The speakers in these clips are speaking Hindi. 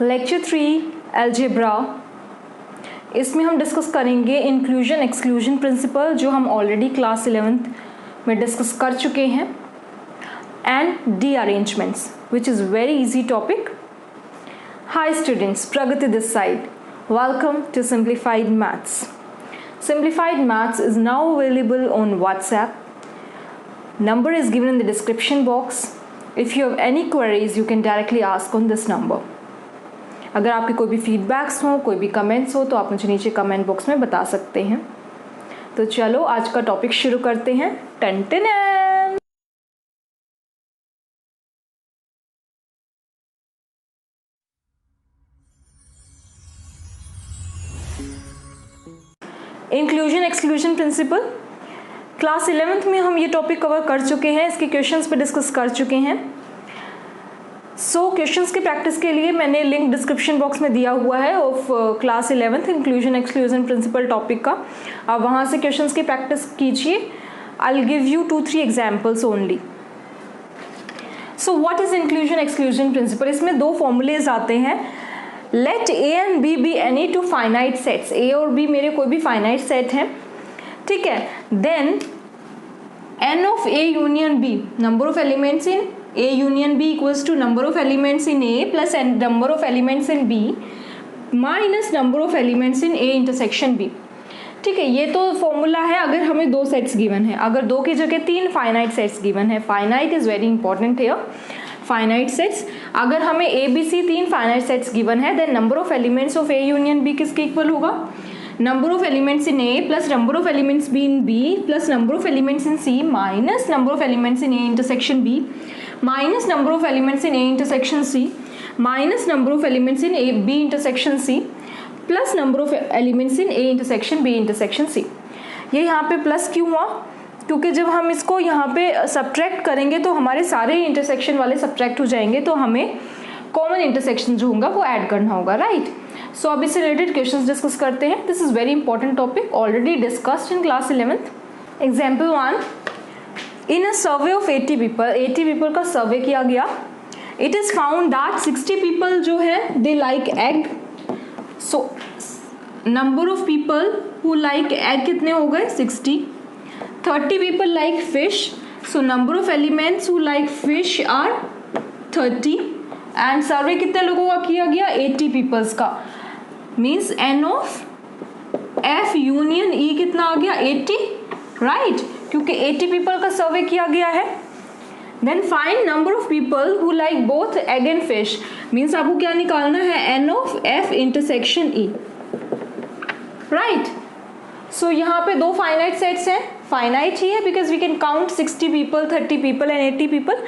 Lecture 3 algebra. इसमें हम डिस्कस करेंगे इंक्लूजन एक्सक्लूजन प्रिंसिपल, जो हम ऑलरेडी क्लास 11th में डिस्कस कर चुके हैं, and D arrangements, which is very easy topic. High students, Pragati this side. Welcome to Simplified Maths. Simplified Maths is now available on WhatsApp. Number is given in the description box. If you have any queries, you can directly ask on this number. अगर आपके कोई भी फीडबैक्स हो, कोई भी कमेंट्स हो, तो आप मुझे नीचे कमेंट बॉक्स में बता सकते हैं। तो चलो आज का टॉपिक शुरू करते हैं। टन टन। Inclusion exclusion principle, class 11th में हम ये टॉपिक कवर कर चुके हैं, इसके क्वेश्चंस पे डिस्कस कर चुके हैं। क्वेश्चंस की प्रैक्टिस के लिए मैंने लिंक डिस्क्रिप्शन बॉक्स में दिया हुआ है of class 11th inclusion exclusion principle topic का। आप वहाँ से क्वेश्चंस की प्रैक्टिस कीजिए। I will give you 2-3 examples only. So what is inclusion exclusion principle? इसमें 2 फॉर्मूलेज आते हैं। Let A and B be any two finite sets. A और बी मेरे कोई भी फाइनाइट सेट हैं, ठीक है। Then n of a union b, number of elements in a union b equals to number of elements in a plus number of elements in b minus number of elements in a intersection b, ठीक है। ये तो फॉर्मूला है अगर हमें 2 सेट्स गिवन है। अगर 2 की जगह 3 फाइनाइट सेट्स गिवन है, finite is very important here, finite sets. अगर हमें a b c 3 finite sets given है, then number of elements of a union b किसके इक्वल होगा? Number of elements in a plus number of elements b in b plus number of elements in c minus number of elements in a intersection b minus number of elements in a intersection c minus number of elements in a b intersection c plus number of elements in a intersection b intersection c। ये यहाँ पे प्लस क्यों हुआ? क्योंकि जब हम इसको यहाँ पे सब्ट्रैक्ट करेंगे तो हमारे सारे इंटरसेक्शन वाले सब्ट्रैक्ट हो जाएंगे, तो हमें कॉमन इंटरसेक्शन जो होगा वो ऐड करना होगा, राइट। सो अब इससे रिलेटेड क्वेश्चंस डिस्कस करते हैं। This is very important topic, already discussed in class 11th। Example 1, in a survey of 80 people, 80 people का सर्वे किया गया। It is found that 60 people जो है they like egg. So number of people who like egg कितने हो गए? 60। 30 people like fish, so number of elements who like fish are 30। And survey कितने लोगों का किया गया? 80 पीपल्स का। Means N of F union E कितना आ गया? 80, राइट, क्योंकि 80 पीपल का सर्वे किया गया है। Then find number of people who like both egg and fish. Means आपको क्या निकालना है? N of F intersection E, right. So यहाँ पे 2 फाइनाइट सेट्स हैं, फाइनाइट ही है because we can count 60 people, 30 people and 80 people.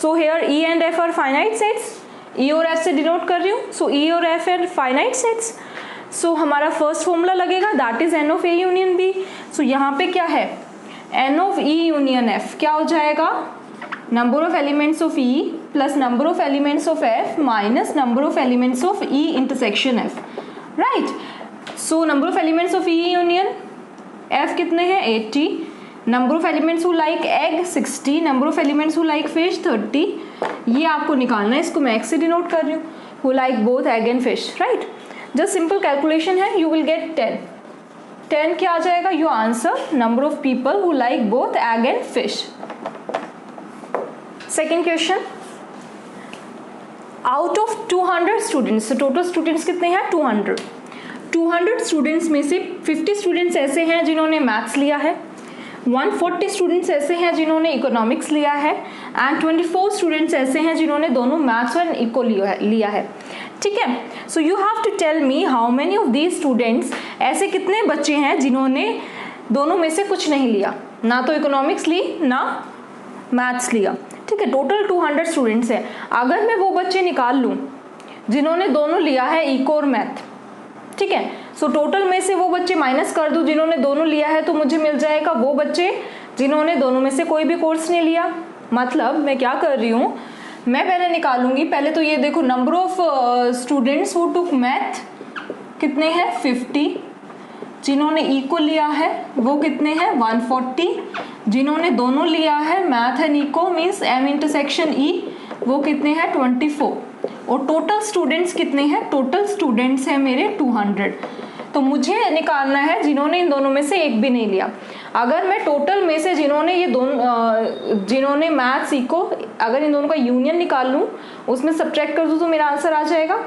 So here E and F are finite sets, E और एफ से डिनोट कर रही हूँ। सो ई और F are finite sets. So हमारा फर्स्ट फॉर्मूला लगेगा, that is N of A union B. So यहाँ पे क्या है? N of E union F क्या हो जाएगा? Number of elements of E plus number of elements of F minus number of elements of E intersection F, right. So number of elements of E union F कितने हैं? 80। Number of elements who like egg 60, number of elements who like fish 30। ये आपको निकालना है, इसको मैं एक्स से डिनोट कर रही हूँ, who like both egg and fish, right. Just simple calculation है, यू विल गेट 10। 10 क्या आ जाएगा? Your answer, number of people who like both egg and fish. Second question, out of 200 students, total students कितने हैं? 200 स्टूडेंट्स में से 50 स्टूडेंट्स ऐसे हैं जिन्होंने मैथ्स लिया है, 140 स्टूडेंट्स ऐसे हैं जिन्होंने इकोनॉमिक्स लिया है, एंड 24 स्टूडेंट्स ऐसे हैं जिन्होंने दोनों मैथ्स और इको लिया है, ठीक है। So you have to tell me how many of these students, ऐसे कितने बच्चे हैं जिन्होंने दोनों में से कुछ नहीं लिया, ना तो इकोनॉमिक्स ली ना मैथ्स लिया, ठीक है। टोटल 200 स्टूडेंट्स हैं। अगर मैं वो बच्चे निकाल लूँ जिन्होंने दोनों लिया है इको और मैथ, ठीक है। सो टोटल में से वो बच्चे माइनस कर दूं जिन्होंने दोनों लिया है, तो मुझे मिल जाएगा वो बच्चे जिन्होंने दोनों में से कोई भी कोर्स नहीं लिया। मतलब मैं क्या कर रही हूँ, मैं पहले निकालूंगी, पहले तो ये देखो number of students who took math कितने हैं? 50। जिन्होंने इको लिया है वो कितने हैं? 140। जिन्होंने दोनों लिया है math and eco means M intersection E, वो कितने हैं? 24। और टोटल स्टूडेंट्स कितने हैं, टोटल स्टूडेंट्स हैं मेरे 200। तो मुझे निकालना है जिन्होंने इन दोनों में से एक भी नहीं लिया। अगर मैं टोटल में से जिन्होंने मैथ्स इको, अगर इन दोनों का यूनियन निकाल लूँ, उसमें सब्ट्रैक्ट कर दूँ तो मेरा आंसर आ जाएगा।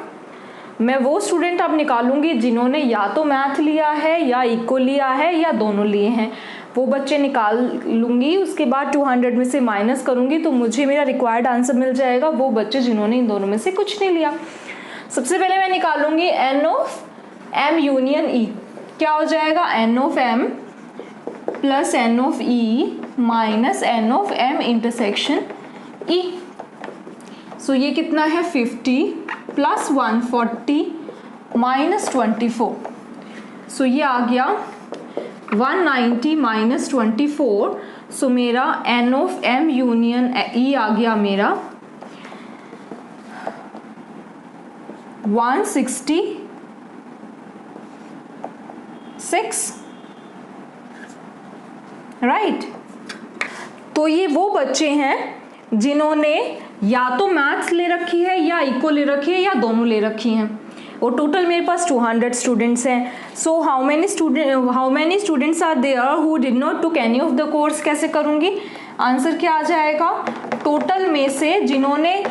मैं वो स्टूडेंट अब निकालूंगी जिन्होंने या तो मैथ लिया है या इको लिया है या दोनों लिए हैं, वो बच्चे निकाल लूंगी। उसके बाद 200 में से माइनस करूंगी तो मुझे मेरा रिक्वायर्ड आंसर मिल जाएगा, वो बच्चे जिन्होंने इन दोनों में से कुछ नहीं लिया। सबसे पहले मैं निकालूंगी N of M union E. क्या हो जाएगा, N of M plus N of E minus N of M intersection E. So ये कितना है, 50 प्लस 140 माइनस 24। सो ये आ गया 190 माइनस 24। सो मेरा एन ऑफ एम यूनियन ई आ गया मेरा 166, राइट। तो ये वो बच्चे हैं जिन्होंने या तो मैथ्स ले रखी है या इको ले रखी है या दोनों ले रखी हैं, और टोटल मेरे पास 200 स्टूडेंट्स हैं। So how many students are there who did not took any of the course. कैसे करूंगी, आंसर क्या आ जाएगा, टोटल में से जिन्होंने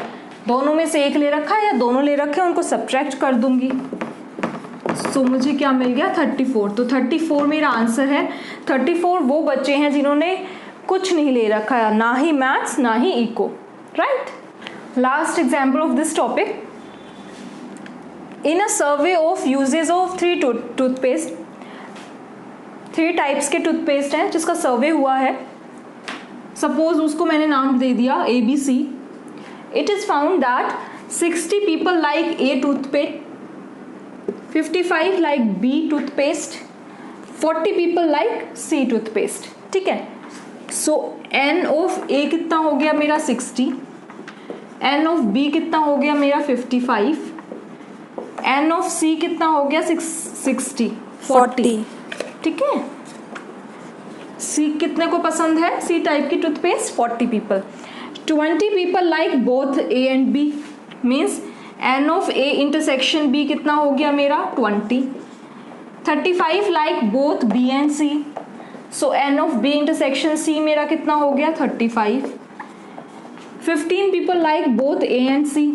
दोनों में से एक ले रखा है या दोनों ले रखे हैं उनको सब्ट्रैक्ट कर दूंगी। सो मुझे क्या मिल गया, 34। तो 34 मेरा आंसर है। 34 वो बच्चे हैं जिन्होंने कुछ नहीं ले रखा है, ना ही मैथ्स ना ही eco, right. Last example of this topic, in a survey of uses of 3 toothpaste, 3 types के टूथपेस्ट हैं जिसका सर्वे हुआ है। सपोज उसको मैंने नाम दे दिया ABC। It is found that 60 people like A toothpaste, 55 like B toothpaste, 40 people like C toothpaste, ठीक है। सो N ऑफ A कितना हो गया मेरा 60, N ऑफ B कितना हो गया मेरा 55, N ऑफ C कितना हो गया 60, 40, ठीक है। C कितने को पसंद है, C टाइप की toothpaste, 40 people. 20 people like both A and B, means N of A intersection B कितना हो गया मेरा 20। 35 like both B and C, so N of B intersection C मेरा कितना हो गया 35। 15 people like both A and C,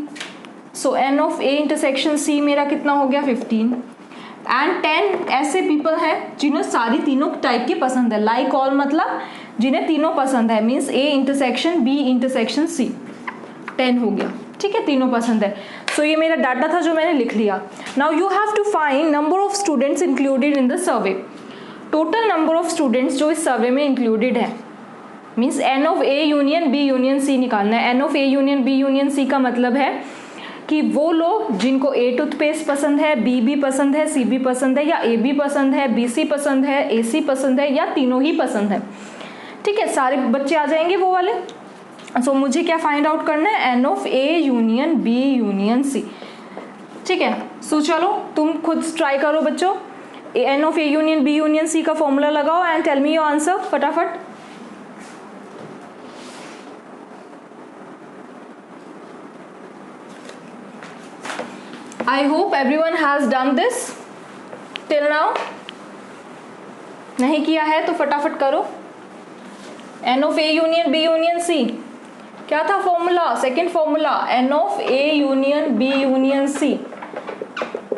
so N of A intersection C मेरा कितना हो गया 15। एंड 10 ऐसे पीपल हैं जिन्हें सारी तीनों टाइप की पसंद है, लाइक ऑल मतलब जिन्हें तीनों पसंद है, means A intersection B intersection C, 10 हो गया, ठीक है, तीनों पसंद है। सो ये मेरा डाटा था जो मैंने लिख लिया। Now you have to find number of students included in the survey. Total number of students जो इस सर्वे में इंक्लूडेड है, means N of A union B union C निकालना है। N of A union B union C का मतलब है कि वो लोग जिनको A टूथपेस्ट पसंद है, B भी पसंद है, C भी पसंद है, या A भी पसंद है, B C पसंद है, A C पसंद है, या तीनों ही पसंद है, ठीक है, सारे बच्चे आ जाएंगे वो वाले। सो मुझे क्या फाइंड आउट करना है, N of A union B union C, ठीक है। सो चलो तुम खुद ट्राई करो बच्चों, N of A union B union C का फॉर्मूला लगाओ and tell me your answer फटाफट। I hope everyone has done this till now. नहीं किया है तो फटाफट करो। N of A union B union C क्या था formula, second formula, N of A union B union C,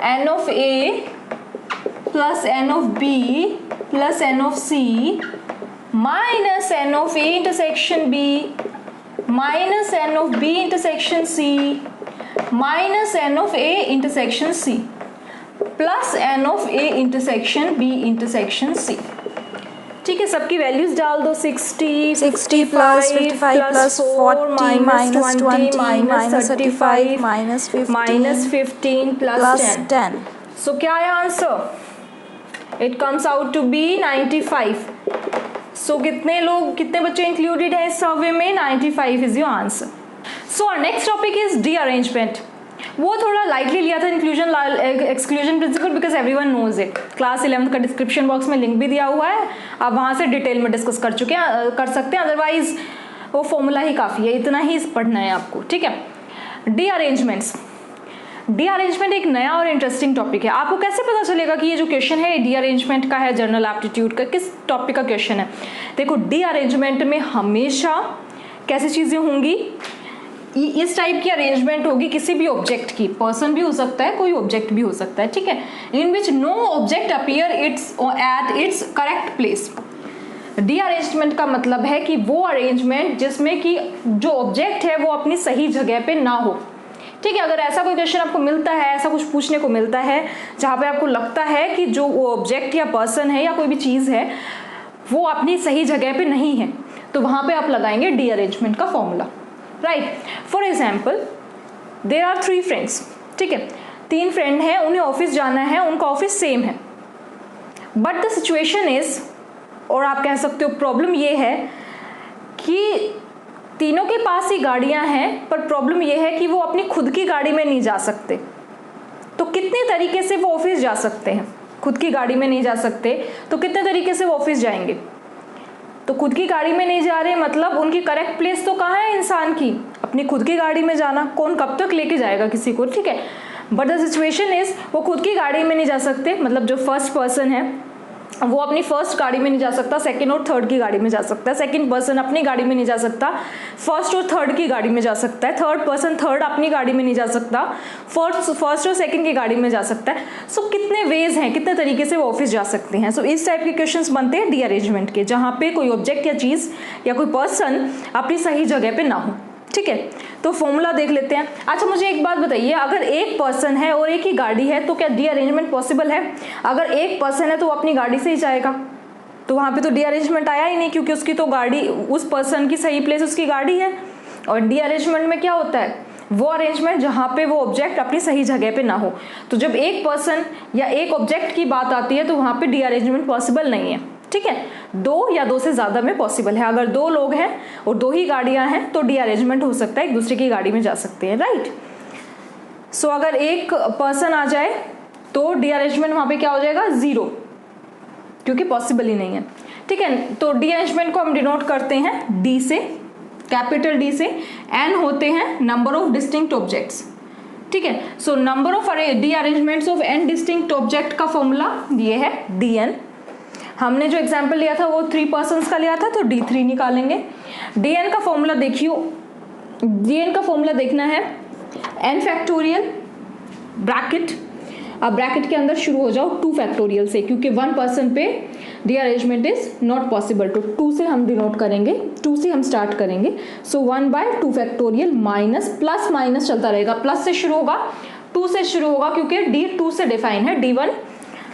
N of A plus N of B plus N of C minus N of A intersection B minus N of B intersection C minus N of A intersection C plus N of A intersection B intersection C, ठीक है। सबकी वैल्यूज डाल दो, 60 plus 55 plus 40 minus 20 minus 35 minus 15 plus 10। So क्या है answer, it comes out to be 95। So कितने बच्चे इंक्लूडेड है इस सर्वे में, 95 is your answer. So our next topic is derangement. वो थोड़ा लाइटली लिया था inclusion exclusion principle, because everyone knows it. Class 11 का डिस्क्रिप्शन बॉक्स में लिंक भी दिया हुआ है, आप वहाँ से डिटेल में डिस्कस कर सकते हैं, अदरवाइज वो फॉर्मूला ही काफ़ी है, इतना ही पढ़ना है आपको, ठीक है। डी अरेंजमेंट्स, डी अरेंजमेंट एक नया और इंटरेस्टिंग टॉपिक है। आपको कैसे पता चलेगा कि ये जो क्वेश्चन है डी अरेंजमेंट का है, जनरल एप्टीट्यूड का, किस टॉपिक का क्वेश्चन है? देखो, डी अरेंजमेंट में हमेशा कैसी चीज़ें होंगी, इस टाइप की अरेंजमेंट होगी किसी भी ऑब्जेक्ट की, पर्सन भी हो सकता है, कोई ऑब्जेक्ट भी हो सकता है, ठीक है, in which no object appear at its correct place. Derangement का मतलब है कि वो अरेंजमेंट जिसमें कि जो ऑब्जेक्ट है वो अपनी सही जगह पे ना हो, ठीक है। अगर ऐसा कोई क्वेश्चन आपको मिलता है, ऐसा कुछ पूछने को मिलता है जहाँ पे आपको लगता है कि जो वो ऑब्जेक्ट या पर्सन है या कोई भी चीज़ है वो अपनी सही जगह पे नहीं है, तो वहाँ पे आप लगाएंगे डी अरेंजमेंट का formula, right. For example, there are 3 friends, ठीक है, 3 फ्रेंड हैं, उन्हें ऑफिस जाना है, उनका ऑफिस सेम है, बट द सिचुएशन इज, और आप कह सकते हो प्रॉब्लम ये है कि तीनों के पास ही गाड़ियां हैं, पर प्रॉब्लम ये है कि वो अपनी खुद की गाड़ी में नहीं जा सकते। तो कितने तरीके से वो ऑफिस जा सकते हैं? खुद की गाड़ी में नहीं जा सकते तो कितने तरीके से वो ऑफिस जाएंगे? तो खुद की गाड़ी में नहीं जा रहे मतलब उनकी करेक्ट प्लेस तो कहाँ है इंसान की? अपनी खुद की गाड़ी में जाना। कौन कब तक लेके जाएगा किसी को, ठीक है। बट द सिचुएशन इज वो खुद की गाड़ी में नहीं जा सकते, मतलब जो फर्स्ट पर्सन है वो अपनी फर्स्ट गाड़ी में नहीं जा सकता, सेकंड और थर्ड की गाड़ी में जा सकता है। सेकंड पर्सन अपनी गाड़ी में नहीं जा सकता, फर्स्ट और थर्ड की गाड़ी में जा सकता है। थर्ड पर्सन थर्ड अपनी गाड़ी में नहीं जा सकता, फर्स्ट और सेकंड की गाड़ी में जा सकता है। सो कितने वेज हैं, कितने तरीके से वो ऑफिस जा सकते हैं। सो इस टाइप के क्वेश्चंस बनते हैं डी अरेंजमेंट के, जहाँ पे कोई ऑब्जेक्ट या चीज़ या कोई पर्सन अपनी सही जगह पे ना हो, ठीक है। तो फॉर्मूला देख लेते हैं। अच्छा, मुझे एक बात बताइए, अगर एक पर्सन है और एक ही गाड़ी है तो क्या डी अरेंजमेंट पॉसिबल है? अगर एक पर्सन है तो वो अपनी गाड़ी से ही जाएगा, तो वहाँ पे तो डी अरेंजमेंट आया ही नहीं, क्योंकि उसकी तो गाड़ी, उस पर्सन की सही प्लेस उसकी गाड़ी है। और डी अरेंजमेंट में क्या होता है? वो अरेंजमेंट जहाँ पे वो ऑब्जेक्ट अपनी सही जगह पे ना हो। तो जब एक पर्सन या एक ऑब्जेक्ट की बात आती है तो वहाँ पे डी अरेंजमेंट पॉसिबल नहीं है, ठीक है। 2 या 2 से ज़्यादा में पॉसिबल है। अगर 2 लोग हैं और 2 ही गाड़ियां हैं तो डी अरेंजमेंट हो सकता है, एक दूसरे की गाड़ी में जा सकते हैं, राइट। सो अगर एक पर्सन आ जाए तो डी अरेंजमेंट वहाँ पे क्या हो जाएगा? 0, क्योंकि पॉसिबल ही नहीं है, ठीक है। तो डी अरेंजमेंट को हम डिनोट करते हैं डी से, कैपिटल डी से। एन होते हैं नंबर ऑफ डिस्टिंक्ट ऑब्जेक्ट्स, ठीक है। So number of derangements of n distinct object का फॉर्मूला ये है डी एन। हमने जो एग्जाम्पल लिया था वो 3 पर्सन्स का लिया था, तो D3 निकालेंगे। DN का फॉर्मूला देखियो, DN का फॉर्मूला देखना है n फैक्टोरियल ब्रैकेट, अब ब्रैकेट के अंदर शुरू हो जाओ 2 फैक्टोरियल से, क्योंकि 1 पर्सन पे D arrangement is not possible. तो 2 से हम डिनोट करेंगे, 2 से हम स्टार्ट करेंगे। सो 1/2 फैक्टोरियल माइनस, प्लस माइनस चलता रहेगा, प्लस से शुरू होगा, 2 से शुरू होगा, क्योंकि D2 से डिफाइन है,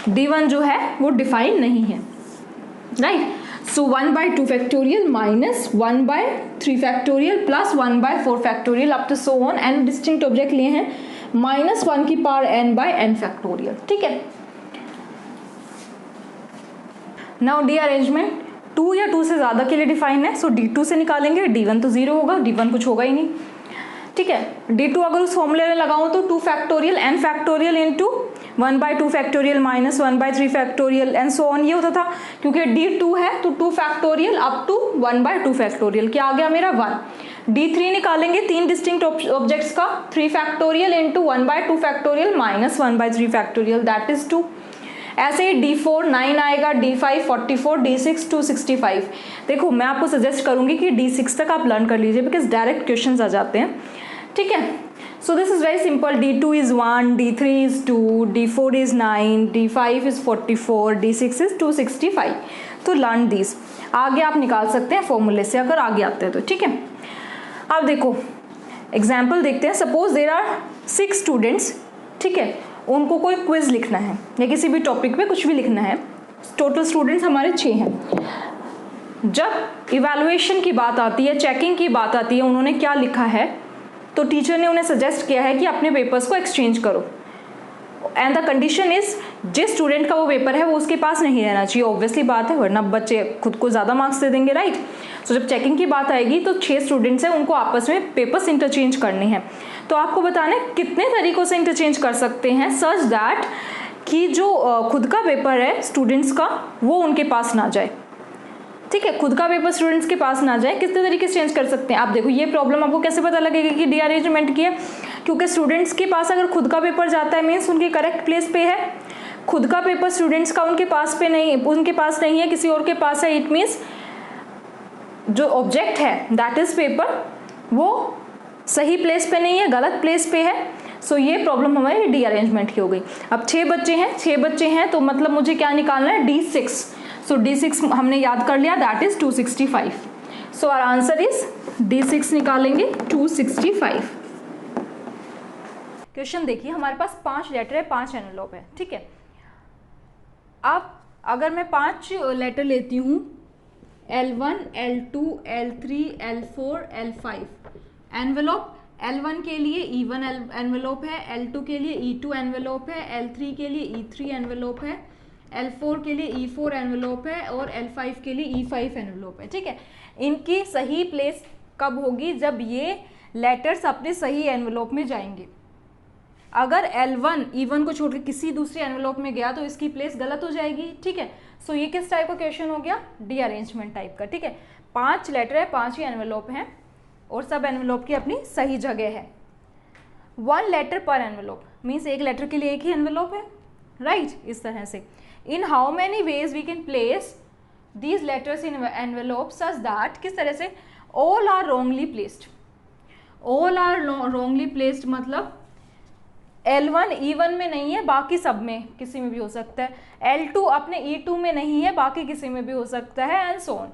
D1 जो है वो डिफाइन नहीं है, right. So 1/2 factorial minus 1/3 factorial plus 1/4 factorial up to so on. N distinct object लिए हैं, -1 की पावर n/n फैक्टोरियल, ठीक है। नाउ डी अरेंजमेंट 2 या 2 से ज्यादा के लिए डिफाइन है, सो D2 से निकालेंगे। D1 तो 0 होगा, D1 कुछ होगा ही नहीं, ठीक है। D2 अगर उस फॉर्मूले में लगाऊं तो 2 factorial n factorial into 1/2 factorial minus 1/3 factorial and so on, ये होता था। क्योंकि D2 है तो 2 फैक्टोरियल अप टू 1/2 फैक्टोरियल, क्या आ गया मेरा 1। D3 निकालेंगे 3 डिस्टिंक्ट ऑब्जेक्ट्स का, 3 factorial into 1/2 factorial minus 1/3 factorial that is 2। ऐसे ही D4 9 आएगा, D5 44, D6 265। देखो मैं आपको सजेस्ट करूंगी कि D6 तक आप लर्न कर लीजिए, बिकॉज डायरेक्ट क्वेश्चंस आ जाते हैं, ठीक है। So this is very simple. D2 is 1, D3 is 2, D4 is 9, D5 is 44, D6 is 265। तो लर्न दिस, आगे आप निकाल सकते हैं फॉर्मूले से अगर आगे आते हैं तो, ठीक है। अब देखो एग्जाम्पल देखते हैं। सपोज देयर आर 6 स्टूडेंट्स, ठीक है, उनको कोई क्विज लिखना है या किसी भी टॉपिक पे कुछ भी लिखना है। टोटल स्टूडेंट्स हमारे 6 हैं। जब इवैल्यूएशन की बात आती है, चेकिंग की बात आती है, उन्होंने क्या लिखा है, तो टीचर ने उन्हें सजेस्ट किया है कि अपने पेपर्स को एक्सचेंज करो। एंड द कंडीशन इज, जिस स्टूडेंट का वो पेपर है वो उसके पास नहीं रहना चाहिए, ऑब्वियसली बात है, वरना बच्चे खुद को ज़्यादा मार्क्स दे देंगे, राइट। सो जब चेकिंग की बात आएगी तो 6 स्टूडेंट्स हैं, उनको आपस में पेपर्स इंटरचेंज करने हैं। तो आपको बताना है कितने तरीक़ों से इंटरचेंज कर सकते हैं सच दैट कि जो खुद का पेपर है स्टूडेंट्स का वो उनके पास ना जाए। ठीक है, खुद का पेपर स्टूडेंट्स के पास ना जाए, किस तरीके से चेंज कर सकते हैं आप देखो। ये प्रॉब्लम आपको कैसे पता लगेगा कि रीअरेंजमेंट की है, क्योंकि स्टूडेंट्स के पास अगर खुद का पेपर जाता है मीन्स उनके करेक्ट प्लेस पे है। खुद का पेपर स्टूडेंट्स का उनके पास नहीं है, किसी और के पास है, इट मीन्स जो ऑब्जेक्ट है दैट इज पेपर वो सही प्लेस पे नहीं है, गलत प्लेस पे है। सो ये प्रॉब्लम हमारी रीअरेंजमेंट की हो गई। अब 6 बच्चे हैं तो मतलब मुझे क्या निकालना है, D6। सो D6 हमने याद कर लिया, that is 265। So our answer is D6 निकालेंगे 265। क्वेश्चन देखिए, हमारे पास 5 लेटर है, 5 एनवेलप है, ठीक है। अब अगर मैं 5 लेटर लेती हूँ, L1, L2, L3, L4, L5 envelope. L1 के लिए E1 एनवेलप है, L2 के लिए E2 एनवेलप है, L3 के लिए E3 एनवेलप है, L4 के लिए E4 एनवेलप है और L5 के लिए E5 एनवेलप है, ठीक है। इनकी सही प्लेस कब होगी, जब ये लेटर्स अपने सही एनवेलप में जाएंगे। अगर L1 E1 को छोड़कर किसी दूसरे एनवेलप में गया तो इसकी प्लेस गलत हो जाएगी, ठीक है। सो ये किस टाइप का क्वेश्चन हो गया, रीअरेंजमेंट टाइप का, ठीक है। 5 लेटर है, 5 ही एनवेलप हैं और सब एनवेलप की अपनी सही जगह है। 1 लेटर पर एनवेलप मीन्स एक लेटर के लिए एक ही एनवेलप है, राइट इस तरह से। In how many ways we can place these letters in envelope such that, किस तरह से, all are wrongly placed. All are wrongly placed मतलब L1 E1 में नहीं है, बाकी सब में किसी में भी हो सकता है। L2 अपने E2 में नहीं है, बाकी किसी में भी हो सकता है, एंड सो ऑन।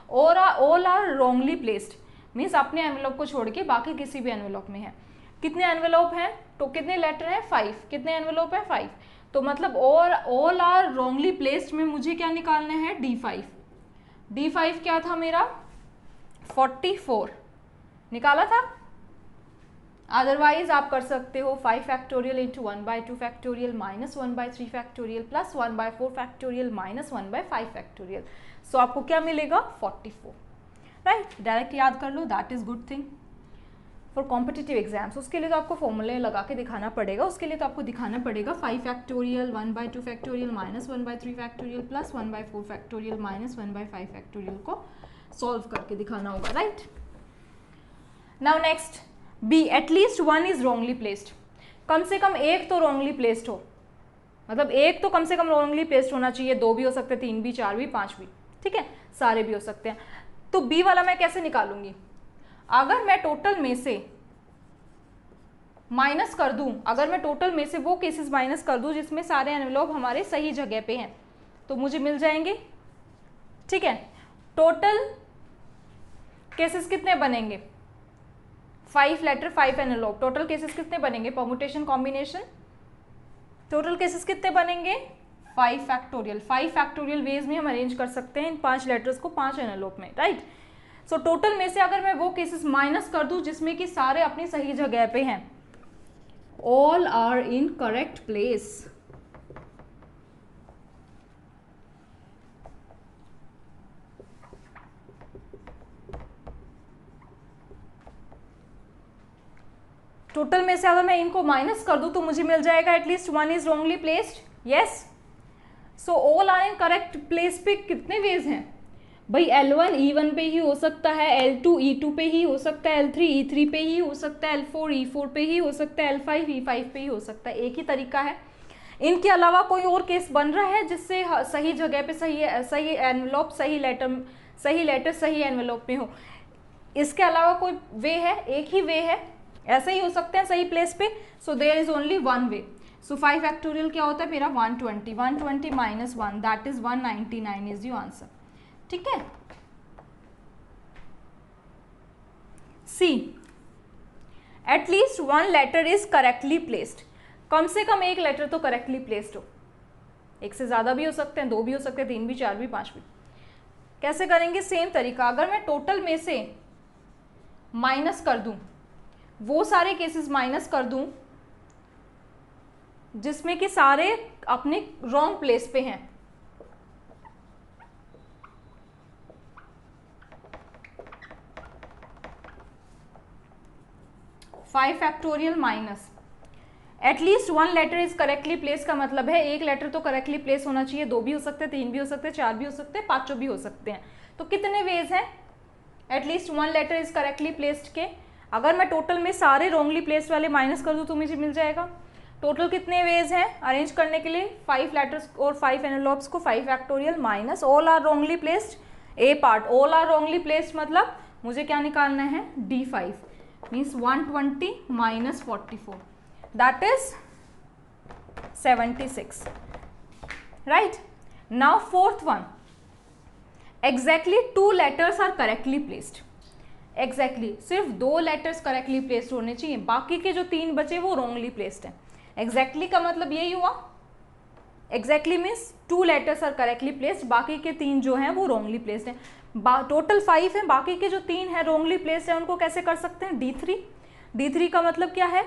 और all are wrongly placed means अपने एनवेलप को छोड़ के बाकी किसी भी एनवेलप में है। कितने एनवेलप हैं, तो कितने लेटर हैं, 5। कितने एनवेलप है, 5। तो मतलब ऑल आर रॉन्गली प्लेस्ड में मुझे क्या निकालना है, D5। D5 क्या था मेरा, 44 निकाला था। अदरवाइज आप कर सकते हो 5 factorial into 1/2 factorial minus 1/3 factorial plus 1/4 factorial minus 1/5 factorial. So आपको क्या मिलेगा, 44, राइट। डायरेक्ट याद कर लो, that is good thing for competitive exams. उसके लिए तो आपको फॉर्मूले लगा के दिखाना पड़ेगा, उसके लिए तो आपको दिखाना पड़ेगा 5 factorial 1/2 factorial minus 1/3 factorial plus 1/4 factorial minus 1/5 factorial को सॉल्व करके दिखाना होगा, right. Now next B, at least 1 is wrongly placed. कम से कम एक तो रॉन्गली प्लेस्ड हो, मतलब एक तो कम से कम रॉन्गली प्लेस्ड होना चाहिए। 2 भी हो सकते हैं, 3 भी, 4 भी, 5 भी, ठीक है, सारे भी हो सकते हैं। तो B वाला मैं कैसे निकालूंगी, अगर मैं टोटल में से माइनस कर दूं, अगर मैं टोटल में से वो केसेस माइनस कर दूं जिसमें सारे एनवेलप हमारे सही जगह पे हैं, तो मुझे मिल जाएंगे, ठीक है। टोटल केसेस कितने बनेंगे, 5 लेटर 5 एनवेलप। टोटल केसेस कितने बनेंगे, परमुटेशन कॉम्बिनेशन, टोटल केसेस कितने बनेंगे, 5 फैक्टोरियल। 5 फैक्टोरियल वेज में हम अरेंज कर सकते हैं इन 5 लेटर्स को 5 एनवेलप में, राइट। सो टोटल में से अगर मैं वो केसेस माइनस कर दूं जिसमें कि सारे अपनी सही जगह पे हैं, all are in correct place, total में से अगर मैं इनको माइनस कर दूं तो मुझे मिल जाएगा at least 1 is wrongly placed, yes. So all are in correct place पे कितने वेज हैं भाई, L1 E1 पे ही हो सकता है, L2 E2 पे ही हो सकता है, L3 E3 पे ही हो सकता है, L4 E4 पे ही हो सकता है, L5 E5 पे ही हो सकता है। एक ही तरीका है। इनके अलावा कोई और केस बन रहा है जिससे सही जगह पे सही एनवेलप, सही लेटर सही एनवेलप में हो, इसके अलावा कोई वे है, एक ही वे है, ऐसे ही हो सकते हैं सही प्लेस पे। So there is only 1 way. So 5 factorial क्या होता है मेरा, 120 minus 1 that is 199 is your answer, ठीक है। C, at least 1 letter is correctly placed. कम से कम एक लेटर तो करेक्टली प्लेस्ड हो, एक से ज्यादा भी हो सकते हैं, 2 भी हो सकते हैं, 3 भी, 4 भी, 5 भी। कैसे करेंगे, सेम तरीका। अगर मैं टोटल में से माइनस कर दूं, वो सारे केसेस माइनस कर दूं जिसमें कि सारे अपने रॉन्ग प्लेस पे हैं, five factorial minus at least one letter is correctly place का मतलब है एक लेटर तो करेक्टली प्लेस होना चाहिए, 2 भी हो सकते हैं, 3 भी हो सकते हैं, 4 भी हो सकते हैं, 5 भी हो सकते हैं। तो कितने वेज हैं at least one letter is correctly placed के? अगर मैं टोटल में सारे रॉन्गली प्लेस्ड वाले माइनस कर दूँ तो मुझे मिल जाएगा। टोटल कितने वेज हैं अरेंज करने के लिए? 5 लेटर्स और 5 एनवेलप्स को 5 factorial minus all are wrongly placed, a part all are wrongly placed मतलब मुझे क्या निकालना है? D5 मीन्स 120 माइनस 44 that is 76, right. Now fourth one, exactly 2 letters are correctly placed. Exactly सिर्फ 2 लेटर्स करेक्टली प्लेस्ड होने चाहिए, बाकी के जो 3 बचे वो रॉन्गली प्लेस्ड हैं। एग्जैक्टली का मतलब यही हुआ, exactly means 2 letters are correctly placed, बाकी के 3 जो हैं वो रॉन्गली प्लेस्ड हैं। टोटल 5 हैं, बाकी के जो 3 हैं रॉन्गली प्लेस्ड हैं उनको कैसे कर सकते हैं? D3। D3 का मतलब क्या है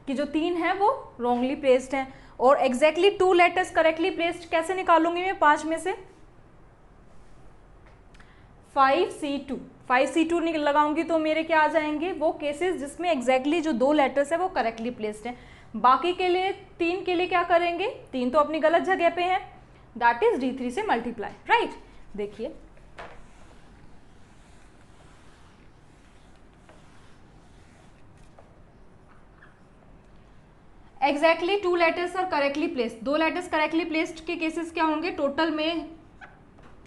कि जो 3 हैं वो रॉन्गली प्लेस्ड हैं। और एग्जैक्टली 2 लेटर्स करेक्टली प्लेस्ड कैसे निकालूंगी मैं 5 में से? 5C2 5C2 लगाऊंगी तो मेरे क्या आ जाएंगे? वो केसेस जिसमें एग्जैक्टली जो 2 लेटर्स है वो करेक्टली प्लेस्ड हैं। बाकी के लिए 3 के लिए क्या करेंगे? 3 तो अपनी गलत जगह पे हैं, दैट इज D3 से मल्टीप्लाई, राइट। देखिए exactly 2 letters are correctly placed, 2 letters correctly placed के केसेस क्या होंगे? टोटल में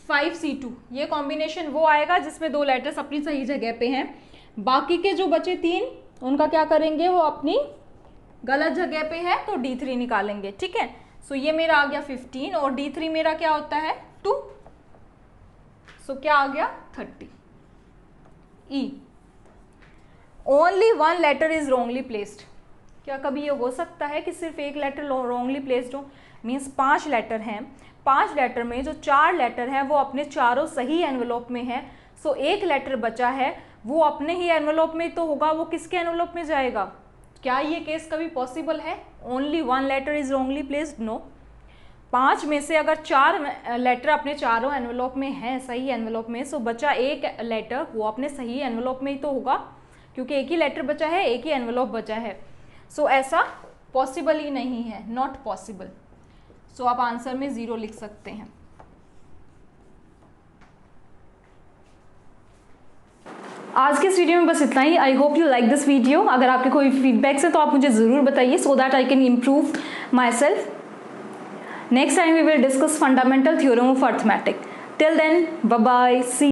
5C2, ये कॉम्बिनेशन वो आएगा जिसमें 2 लेटर्स अपनी सही जगह पे हैं। बाकी के जो बचे 3 उनका क्या करेंगे? वो अपनी गलत जगह पे है तो D3 निकालेंगे, ठीक है। सो ये मेरा आ गया 15 और D3 मेरा क्या होता है? 2। सो क्या आ गया? 30। E only 1 letter is wrongly placed. क्या कभी ये हो सकता है कि सिर्फ एक लेटर रॉन्गली प्लेस्ड हो? मीन्स 5 लेटर हैं, 5 लेटर में जो 4 लेटर हैं वो अपने चारों सही एनवेलप में है। सो एक लेटर बचा है वो अपने ही एनवेलप में तो होगा, वो किसके एनवेलप में जाएगा? क्या ये केस कभी पॉसिबल है? Only 1 letter is wrongly placed? No. 5 में से अगर 4 लेटर अपने चारों एनवेलप में हैं, सही एनवेलप में, सो बचा एक लेटर वो अपने सही एनवेलप में ही तो होगा, क्योंकि एक ही लेटर बचा है, एक ही एनवेलप बचा है। सो ऐसा पॉसिबल ही नहीं है, नॉट पॉसिबल। सो आप आंसर में 0 लिख सकते हैं। आज के इस वीडियो में बस इतना ही। I hope you like this video. अगर आपके कोई फीडबैक्स है तो आप मुझे ज़रूर बताइए, so that I can improve myself. Next time we will discuss fundamental theorem of arithmetic. Till then bye bye, C